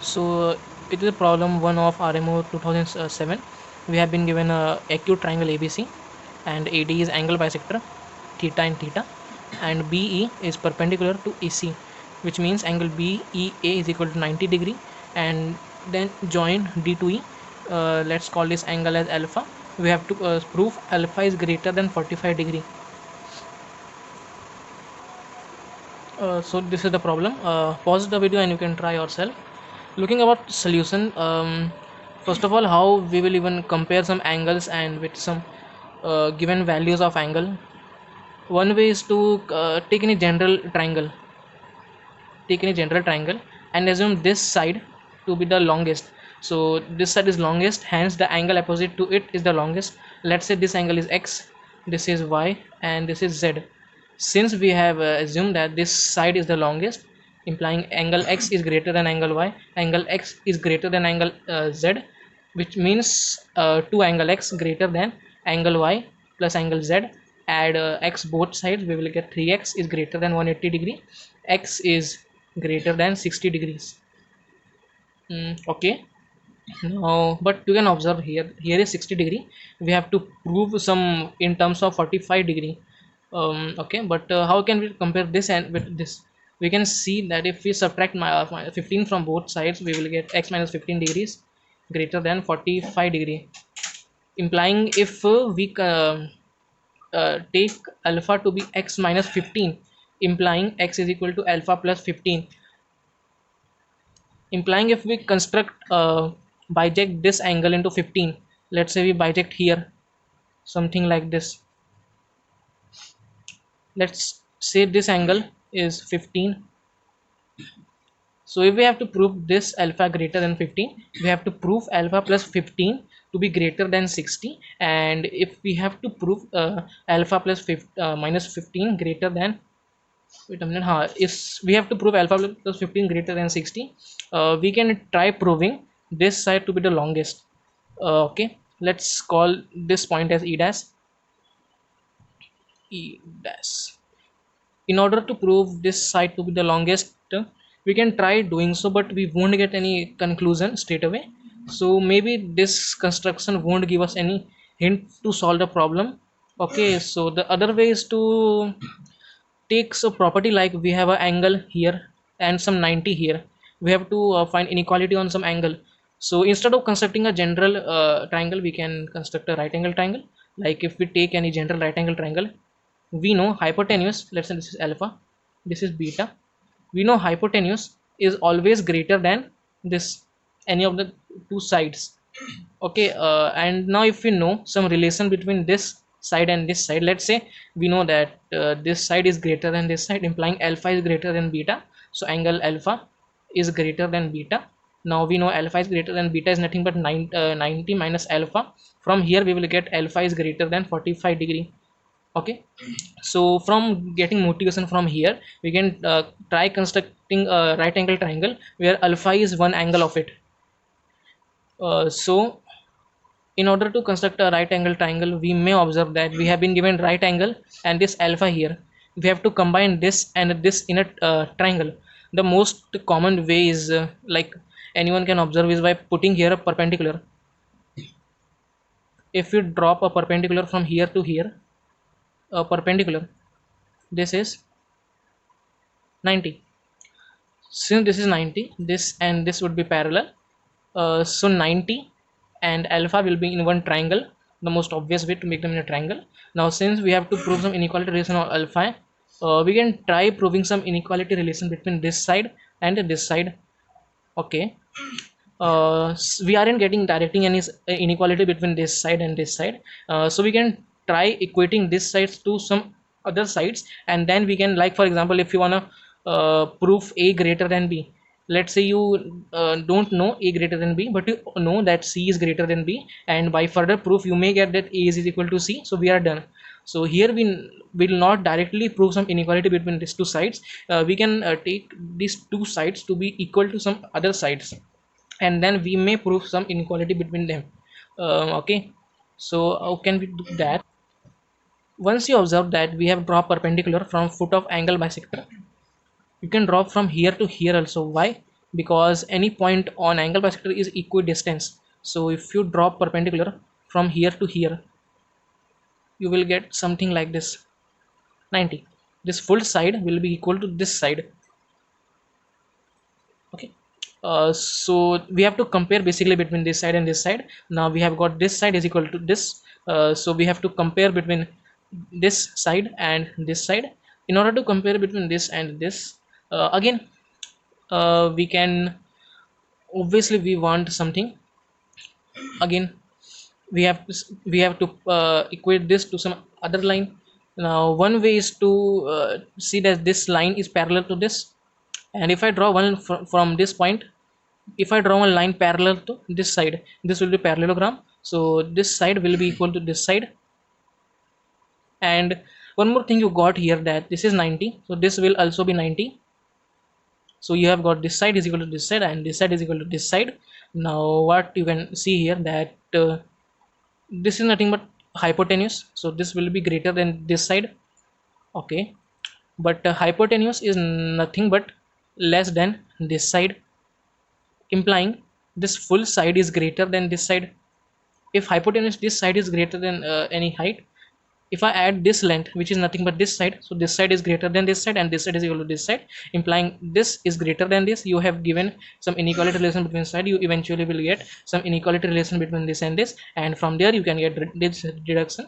So it is a problem 1 of RMO 2007. We have been given a acute triangle ABC, and AD is angle bisector theta and theta, and BE is perpendicular to AC, which means angle BEA is equal to 90 degree, and then join D to E. Let's call this angle as alpha. We have to prove alpha is greater than 45 degree. So this is the problem. Pause the video and you can try yourself. Looking about solution, first of all, how we will even compare some angles and with some given values of angle. One way is to take any general triangle and assume this side to be the longest. So this side is longest, hence the angle opposite to it is the longest. Let's say this angle is x, this is y, and this is z. Since we have assumed that this side is the longest, implying angle x is greater than angle y, angle x is greater than angle z, which means 2 angle x greater than angle y plus angle z. Add x both sides, we will get 3x is greater than 180 degree, x is greater than 60 degrees. Okay, now but you can observe here is 60 degree, we have to prove some in terms of 45 degree. Okay, but how can we compare this and with this? We can see that if we subtract 15 from both sides, we will get x minus 15 degrees greater than 45 degree, implying if we take alpha to be x minus 15, implying x is equal to alpha plus 15, implying if we construct biject this angle into 15. Let's say we biject here something like this. Let's say this angle is 15. So if we have to prove this alpha greater than 15, we have to prove alpha plus 15 to be greater than 60, and if we have to prove alpha plus minus 15 greater than, wait a minute, if we have to prove alpha plus 15 greater than 60, we can try proving this side to be the longest. Okay, let's call this point as e dash. In order to prove this side to be the longest, we can try doing so, but we won't get any conclusion straight away. So maybe this construction won't give us any hint to solve the problem. Okay, so the other way is to takes a property like we have an angle here and some 90 here. We have to find inequality on some angle. So instead of constructing a general triangle, we can construct a right angle triangle. Like if we take any general right angle triangle, we know hypotenuse, let's say this is alpha, this is beta, we know hypotenuse is always greater than this, any of the two sides. Okay, and now if we know some relation between this side and this side, let's say we know that this side is greater than this side, implying alpha is greater than beta, so angle alpha is greater than beta. Now we know alpha is greater than beta is nothing but 90 minus alpha. From here we will get alpha is greater than 45 degree. Okay, so from getting motivation from here, we can try constructing a right angle triangle where alpha is one angle of it. So in order to construct a right angle triangle, we may observe that we have been given right angle and this alpha here, we have to combine this and this in a triangle. The most common way is like anyone can observe is by putting here a perpendicular. If we drop a perpendicular from here to here, a perpendicular, this is 90. Since this is 90, this and this would be parallel, so 90 and alpha will be in one triangle, the most obvious way to make them in a triangle. Now since we have to prove some inequality relation of alpha, we can try proving some inequality relation between this side and this side. Okay, we aren't getting directing any inequality between this side and this side, so we can try equating this sides to some other sides, and then we can, like for example, if you want to prove a greater than b, let's say you don't know a greater than b, but you know that c is greater than b, and by further proof you may get that a is equal to c, so we are done. So here we will not directly prove some inequality between these two sides. We can take these two sides to be equal to some other sides, and then we may prove some inequality between them. Okay, so how can we do that? Once you observe that we have drawn perpendicular from foot of angle bisector, you can draw from here to here also. Why? because any point on angle bisector is equidistant. So if you draw perpendicular from here to here, you will get something like this, 90. This full side will be equal to this side. Okay, so we have to compare basically between this side and this side. Now we have got this side is equal to this, so we have to compare between this side and this side. In order to compare between this and this, again, we can, obviously we want something. Again, we have to equate this to some other line. Now one way is to see that this line is parallel to this, and if I draw one from this point, if I draw one line parallel to this side, this will be parallelogram. So this side will be equal to this side. And one more thing you got here, that this is 90, so this will also be 90. So you have got this side is equal to this side and this side is equal to this side. Now what you can see here, that this is nothing but hypotenuse, so this will be greater than this side. Okay, but hypotenuse is nothing but less than this side, implying this full side is greater than this side. If hypotenuse this side is greater than any height, if I add this length, which is nothing but this side, so this side is greater than this side and this side is equal to this side, implying this is greater than this. You have given some inequality relation between side, you eventually will get some inequality relation between this and this, and from there you can get this deduction.